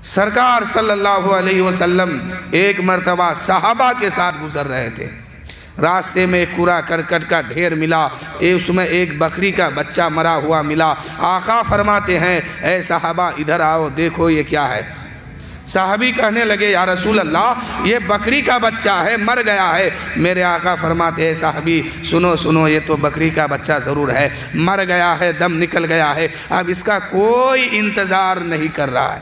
سرکار صلی اللہ علیہ وسلم ایک مرتبہ صحابہ کے ساتھ گزر رہے تھے، راستے میں ایک کوڑا کرکٹ کا ڈھیر ملا، اس میں ایک بکری کا بچہ مرا ہوا ملا۔ آقا فرماتے ہیں اے صحابہ ادھر آؤ دیکھو یہ کیا ہے۔ صحابی کہنے لگے یا رسول اللہ یہ بکری کا بچہ ہے، مر گیا ہے۔ میرے آقا فرماتے ہیں صحابی سنو سنو، یہ تو بکری کا بچہ ضرور ہے، مر گیا ہے، دم نکل گیا ہے، اب اس کا کوئی انتظار نہیں کر رہا ہے،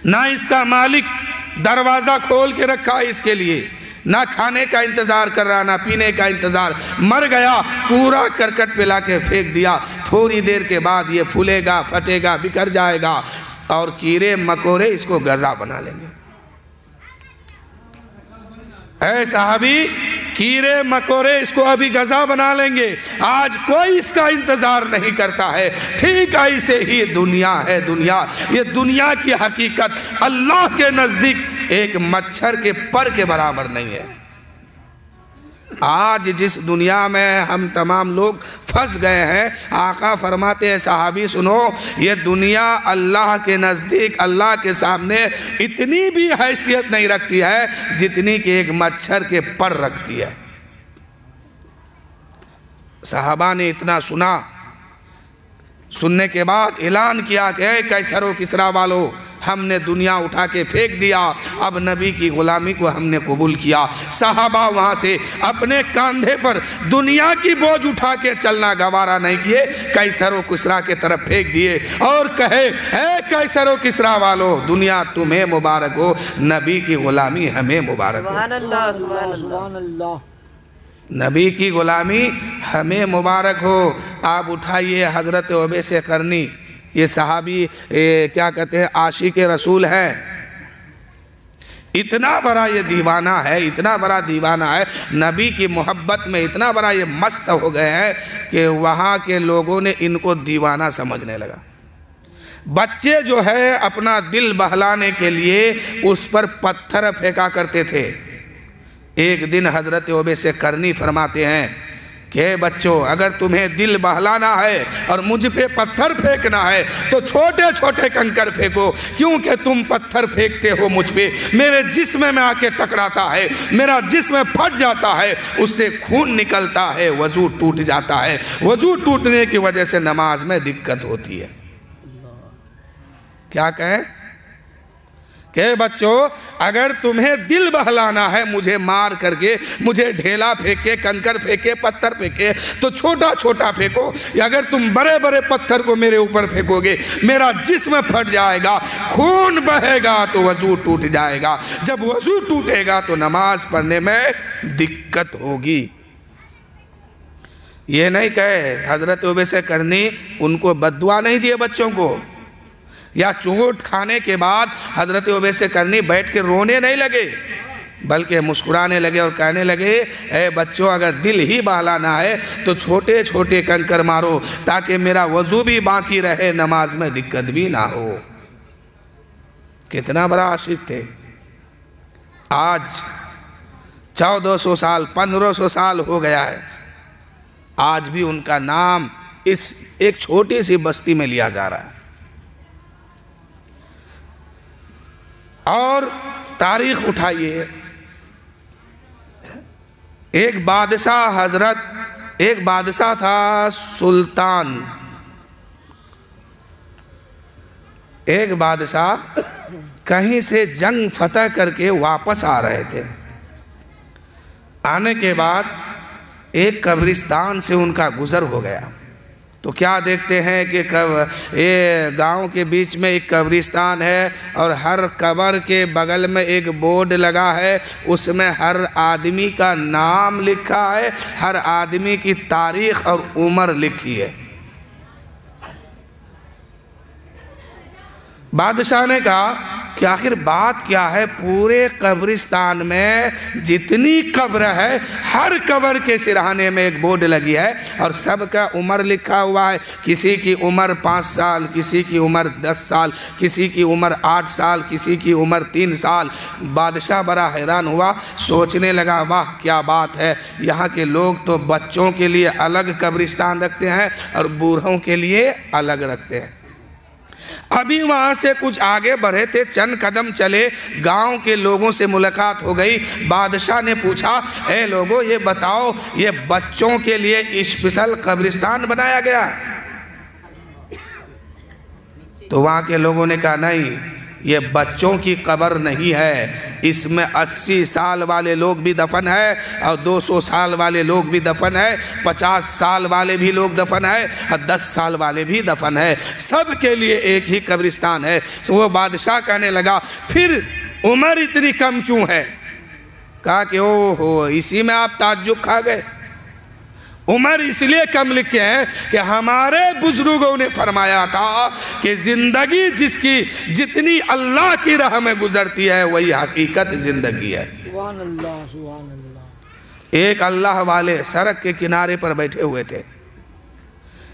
نہ اس کا مالک دروازہ کھول کے رکھا ہے اس کے لیے، نہ کھانے کا انتظار کر رہا، نہ پینے کا انتظار، مر گیا، پورا کرکٹ پہ لا کے پھینک دیا۔ تھوڑی دیر کے بعد یہ پھولے گا، پھٹے گا، بکھر جائے گا اور کیڑے مکوڑے اس کو غذا بنا لیں گے۔ اے صحابی کیڑے مکوڑے اس کو ابھی غذا بنا لیں گے، آج کوئی اس کا انتظار نہیں کرتا ہے۔ ٹھیک ایسے ہی دنیا ہے، دنیا، یہ دنیا کی حقیقت اللہ کے نزدیک ایک مچھر کے پر کے برابر نہیں ہے۔ آج جس دنیا میں ہم تمام لوگ پھنس گئے ہیں، آقا فرماتے ہیں صحابی سنو، یہ دنیا اللہ کے نزدیک، اللہ کے سامنے اتنی بھی حیثیت نہیں رکھتی ہے جتنی کہ ایک مچھر کے پر رکھتی ہے۔ صحابہ نے اتنا سنا، سننے کے بعد اعلان کیا کہ اے قیصر و کسریٰ والو، ہم نے دنیا اٹھا کے پھینک دیا، اب نبی کی غلامی کو ہم نے قبول کیا۔ صحابہ وہاں سے اپنے کاندھے پر دنیا کی بوجھ اٹھا کے چلنا گوارا نہیں کیے، قیصر و کسریٰ کے طرف پھینک دیے اور کہے اے قیصر و کسریٰ والو، دنیا تمہیں مبارک ہو، نبی کی غلامی ہمیں مبارک ہو۔ سبحان اللہ، سبحان اللہ۔ نبی کی غلامی ہمیں مبارک ہو۔ آپ اٹھائیے حضرت اویس قرنی، یہ صحابی کیا کہتے ہیں عاشق رسول ہے، اتنا بڑا یہ دیوانہ ہے، اتنا بڑا دیوانہ ہے، نبی کی محبت میں اتنا بڑا یہ مست ہو گئے ہیں کہ وہاں کے لوگوں نے ان کو دیوانہ سمجھنے لگا۔ بچے جو ہے اپنا دل بہلانے کے لیے اس پر پتھر پھینکا کرتے تھے۔ ایک دن حضرت اویس قرنی فرماتے ہیں کہ بچوں اگر تمہیں دل بہلانا ہے اور مجھ پہ پتھر پھینکنا ہے تو چھوٹے چھوٹے کنکر پھینکو، کیونکہ تم پتھر پھینکتے ہو مجھ پہ، میرے جسم میں آ کے ٹکراتا ہے، میرا جسم پھٹ جاتا ہے، اس سے خون نکلتا ہے، وضو ٹوٹ جاتا ہے، وضو ٹوٹنے کی وجہ سے نماز میں دقت ہوتی ہے۔ کیا کہیں کہ بچوں اگر تمہیں دل بہلانا ہے مجھے مار کر کے، مجھے ڈھیلا پھینکے، کنکر پھینکے، پتھر پھینکے تو چھوٹا چھوٹا پھینکو، یا اگر تم بڑے بڑے پتھر کو میرے اوپر پھینکو گے میرا جسم پھٹ جائے گا، خون بہے گا تو وضو ٹوٹ جائے گا، جب وضو ٹوٹے گا تو نماز پڑھنے میں دقت ہوگی۔ یہ نہیں کہے حضرت اویس قرنی ان کو بد دعا نہیں دیے بچوں کو، یا چوٹ کھانے کے بعد حضرت اویس قرنی بیٹھ کے رونے نہیں لگے بلکہ مسکرانے لگے اور کہنے لگے اے بچوں اگر دل ہی بہلانا ہے تو چھوٹے چھوٹے کنکر مارو تاکہ میرا وضو بھی باقی رہے، نماز میں دقت بھی نہ ہو۔ کتنا بڑا عاشق تھے۔ آج 1400 سال 1500 سال ہو گیا ہے، آج بھی ان کا نام اس ایک چھوٹی سی بستی میں لیا جا رہا ہے۔ اور تاریخ اٹھائیے، ایک بادشاہ تھا سلطان، ایک بادشاہ کہیں سے جنگ فتح کر کے واپس آ رہے تھے۔ آنے کے بعد ایک قبرستان سے ان کا گزر ہو گیا تو کیا دیکھتے ہیں کہ یہ گاؤں کے بیچ میں ایک قبرستان ہے اور ہر قبر کے بغل میں ایک بورڈ لگا ہے، اس میں ہر آدمی کا نام لکھا ہے، ہر آدمی کی تاریخ اور عمر لکھی ہے۔ بادشاہ نے کہا کہ آخر بات کیا ہے، پورے قبرستان میں جتنی قبر ہے ہر قبر کے سرہانے میں ایک بورڈ لگی ہے اور سب کا عمر لکھا ہوا ہے، کسی کی عمر 5 سال، کسی کی عمر 10 سال، کسی کی عمر 8 سال، کسی کی عمر 3 سال۔ بادشاہ بڑا حیران ہوا، سوچنے لگا واہ کیا بات ہے، یہاں کے لوگ تو بچوں کے لیے الگ قبرستان رکھتے ہیں اور بوڑھوں کے لیے الگ رکھتے ہیں۔ ابھی وہاں سے کچھ آگے بڑھے تھے، چند قدم چلے، گاؤں کے لوگوں سے ملاقات ہو گئی۔ بادشاہ نے پوچھا، اے لوگو یہ بتاؤ، یہ بچوں کے لیے اسپیشل قبرستان بنایا گیا؟ تو وہاں کے لوگوں نے کہا نہیں، یہ بچوں کی قبر نہیں ہے، اس میں 80 سال والے لوگ بھی دفن ہے، اور 200 سال والے لوگ بھی دفن ہے، 50 سال والے بھی لوگ دفن ہے، اور 10 سال والے بھی دفن ہے، سب کے لیے ایک ہی قبرستان ہے۔ وہ بادشاہ کہنے لگا، پھر عمر اتنی کم کیوں ہے؟ کہا کہ اوہو، اسی میں آپ تعجب کھا گئے۔ عمر اس لیے کم لکھے ہیں کہ ہمارے بزرگوں نے فرمایا تھا کہ زندگی جس کی جتنی اللہ کی راہ میں گزرتی ہے وہی حقیقت زندگی ہے۔ سبحان اللہ، سبحان اللہ۔ ایک اللہ والے سڑک کے کنارے پر بیٹھے ہوئے تھے،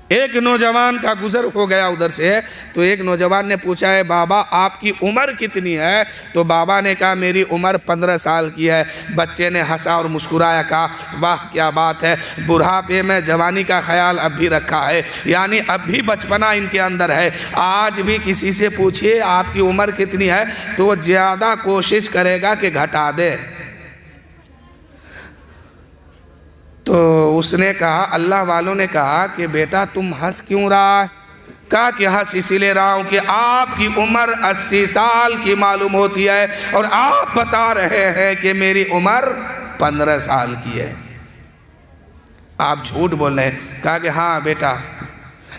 ایک نوجوان کا گزر ہو گیا ادھر سے، تو ایک نوجوان نے پوچھا، ہے بابا آپ کی عمر کتنی ہے؟ تو بابا نے کہا میری عمر 15 سال کی ہے۔ بچے نے ہنسا اور مسکرایا، کہا واہ کیا بات ہے، بڑھاپے میں جوانی کا خیال اب بھی رکھا ہے، یعنی اب بھی بچپنا ان کے اندر ہے۔ آج بھی کسی سے پوچھئے آپ کی عمر کتنی ہے تو وہ زیادہ کوشش کرے گا کہ گھٹا دے۔ تو اس نے کہا، اللہ والوں نے کہا کہ بیٹا تم ہنس کیوں رہا ہے؟ کہا کہ ہنس اسی لے رہا ہوں کہ آپ کی عمر 80 سال کی معلوم ہوتی ہے، اور آپ بتا رہے ہیں کہ میری عمر 15 سال کی ہے، آپ جھوٹ بول رہے ہیں۔ کہا کہ ہاں بیٹا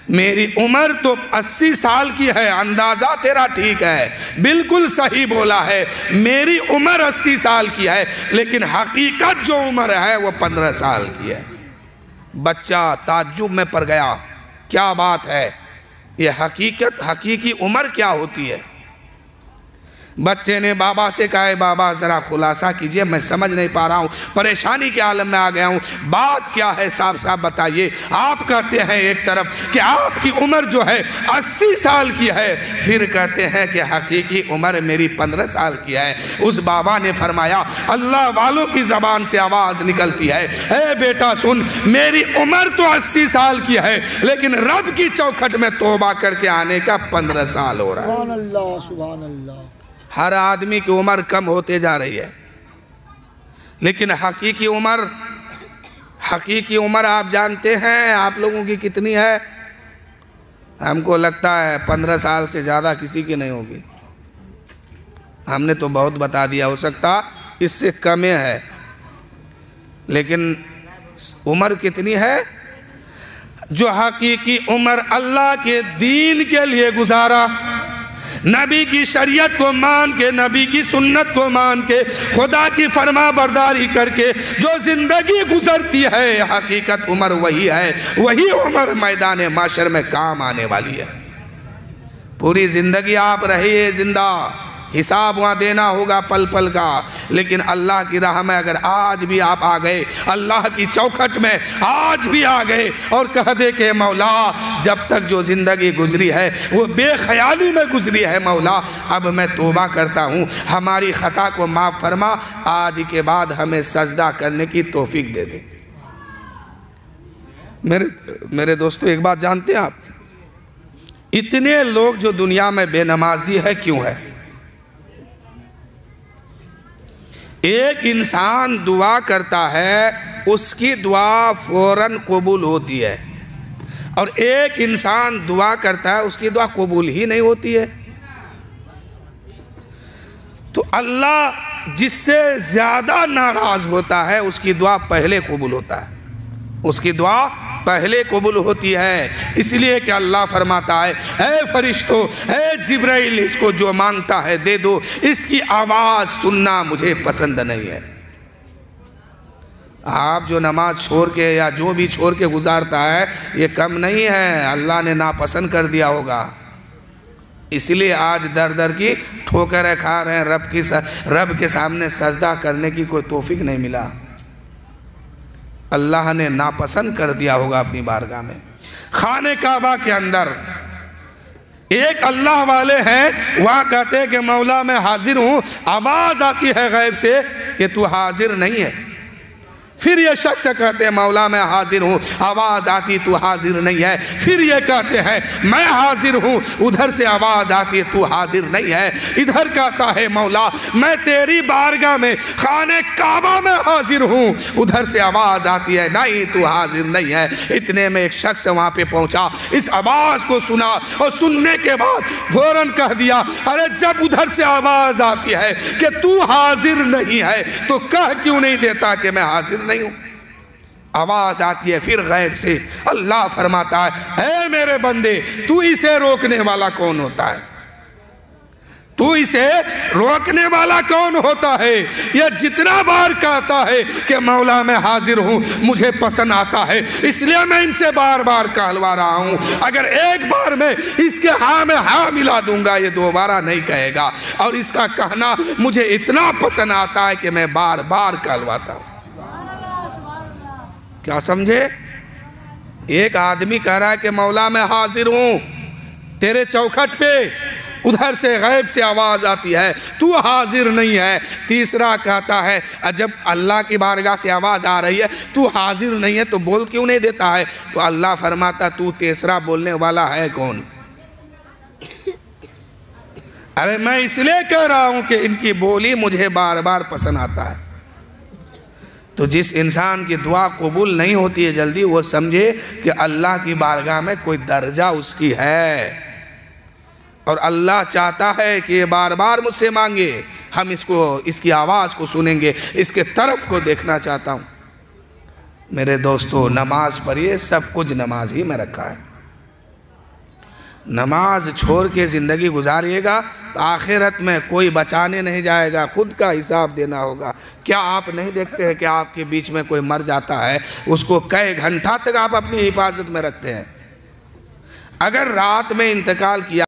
میری عمر تو 80 سال کی ہے، اندازہ تیرا ٹھیک ہے، بالکل صحیح بولا ہے، میری عمر 80 سال کی ہے، لیکن حقیقت جو عمر ہے وہ 15 سال کی ہے۔ بچہ تعجب میں پڑ گیا، کیا بات ہے، یہ حقیقی عمر کیا ہوتی ہے؟ بچے نے بابا سے کہا، بابا ذرا خلاصہ کیجئے، میں سمجھ نہیں پا رہا ہوں، پریشانی کے عالم میں آ گیا ہوں، بات کیا ہے صاحب بتائیے۔ آپ کہتے ہیں ایک طرف کہ آپ کی عمر جو ہے 80 سال کی ہے، پھر کہتے ہیں کہ حقیقی عمر میری 15 سال کی ہے۔ اس بابا نے فرمایا، اللہ والوں کی زبان سے آواز نکلتی ہے، اے بیٹا سن، میری عمر تو 80 سال کی ہے، لیکن رب کی چوکھٹ میں توبہ کر کے آنے کا 15 سال ہو رہا ہے۔ سبحان اللہ، سبحان اللہ۔ ہر آدمی کی عمر کم ہوتے جا رہی ہے، لیکن حقیقی عمر آپ جانتے ہیں آپ لوگوں کی کتنی ہے؟ ہم کو لگتا ہے 15 سال سے زیادہ کسی کی نہیں ہوگی، ہم نے تو بہت بتا دیا، ہو سکتا اس سے کم ہے، لیکن عمر کتنی ہے؟ جو حقیقی عمر اللہ کے دین کے لیے گزارا، نبی کی شریعت کو مان کے، نبی کی سنت کو مان کے، خدا کی فرما برداری کر کے جو زندگی گزرتی ہے، حقیقت عمر وہی ہے، وہی عمر میدان معاشر میں کام آنے والی ہے۔ پوری زندگی آپ رہیے زندہ، حساب وہاں دینا ہوگا پل پل کا، لیکن اللہ کی راہ میں اگر آج بھی آپ آ گئے، اللہ کی چوکھٹ میں آج بھی آ گئے اور کہہ دے کہ مولا جب تک جو زندگی گزری ہے وہ بے خیالی میں گزری ہے، مولا اب میں توبہ کرتا ہوں، ہماری خطا کو معاف فرما، آج کے بعد ہمیں سجدہ کرنے کی توفیق دے دے۔ میرے دوستو ایک بات جانتے ہیں آپ، اتنے لوگ جو دنیا میں بے نمازی ہے کیوں ہے؟ ایک انسان دعا کرتا ہے اس کی دعا فوراً قبول ہوتی ہے، اور ایک انسان دعا کرتا ہے اس کی دعا قبول ہی نہیں ہوتی ہے۔ تو اللہ جس سے زیادہ ناراض ہوتا ہے اس کی دعا پہلے قبول ہوتا ہے، اس کی دعا پہلے قبول ہوتی ہے، اس لیے کہ اللہ فرماتا ہے، اے فرشتو، اے جبرائیل، اس کو جو مانگتا ہے دے دو، اس کی آواز سننا مجھے پسند نہیں ہے۔ آپ جو نماز چھوڑ کے یا جو بھی چھوڑ کے گزارتا ہے یہ کم نہیں ہے، اللہ نے ناپسند کر دیا ہوگا، اس لیے آج در در کی ٹھوکریں کھا رہے ہیں، رب کے سامنے سجدہ کرنے کی کوئی توفیق نہیں ملا، اللہ نے ناپسند کر دیا ہوگا اپنی بارگاہ میں۔ خانہ کعبہ کے اندر ایک اللہ والے ہیں، وہاں کہتے ہیں کہ مولا میں حاضر ہوں، آواز آتی ہے غیب سے کہ تو حاضر نہیں ہے، پھر یہ شخص کہتے ہیں مولا میں حاضر ہوں، آواز آتی تو حاضر نہیں ہے. پھر یہ کہتے ہیں میں حاضر ہوں، ادھر سے آواز آتی ہے تو حاضر نہیں ہے. ادھر کہتا ہے مولا میں تیری بارگاہ میں خانہ کعبہ میں حاضر ہوں، ادھر سے آواز آتی ہے نہیں تو حاضر نہیں ہے. اتنے میں ایک شخص وہاں پہ پہنچا، اس آواز کو سنا اور سننے کے بعد فوراً کہہ دیا ارے جب ادھر سے آواز آتی ہے کہ تو حاضر نہیں ہے تو کہہ کیوں نہیں دیتا کہ میں حاضر نہیں ہوں. آواز آتی ہے پھر غیب سے، اللہ فرماتا ہے اے میرے بندے تو اسے روکنے والا کون ہوتا ہے؟ تو اسے روکنے والا کون ہوتا ہے؟ یہ جتنا بار کہتا ہے کہ مولا میں حاضر ہوں، مجھے پسند آتا ہے اس لیے میں ان سے بار بار کہلوا رہا ہوں. اگر ایک بار میں اس کے ہاں میں ہاں ملا دوں گا یہ دوبارہ نہیں کہے گا، اور اس کا کہنا مجھے اتنا پسند آتا ہے کہ میں بار بار کہلواتا ہوں. کیا سمجھے؟ ایک آدمی کہہ رہا ہے کہ مولا میں حاضر ہوں تیرے چوکھٹ پہ، ادھر سے غیب سے آواز آتی ہے تو حاضر نہیں ہے. تیسرا کہتا ہے جب اللہ کی بارگاہ سے آواز آ رہی ہے تو حاضر نہیں ہے تو بول کیوں نہیں دیتا ہے؟ تو اللہ فرماتا تو تیسرا بولنے والا ہے کون؟ ارے میں اس لیے کہہ رہا ہوں کہ ان کی بولی مجھے بار بار پسند آتا ہے. تو جس انسان کی دعا قبول نہیں ہوتی ہے جلدی، وہ سمجھے کہ اللہ کی بارگاہ میں کوئی درجہ اس کی ہے، اور اللہ چاہتا ہے کہ یہ بار بار مجھ سے مانگے. ہم اس کی آواز کو سنیں گے، اس کے طرف کو دیکھنا چاہتا ہوں. میرے دوستو نماز پڑھیے، سب کچھ نماز ہی میں رکھا ہے. نماز چھوڑ کے زندگی گزاریے گا تو آخرت میں کوئی بچانے نہیں جائے گا، خود کا حساب دینا ہوگا. کیا آپ نہیں دیکھتے ہیں کہ آپ کے بیچ میں کوئی مر جاتا ہے، اس کو کئی گھنٹہ تک آپ اپنی حفاظت میں رکھتے ہیں؟ اگر رات میں انتقال کیا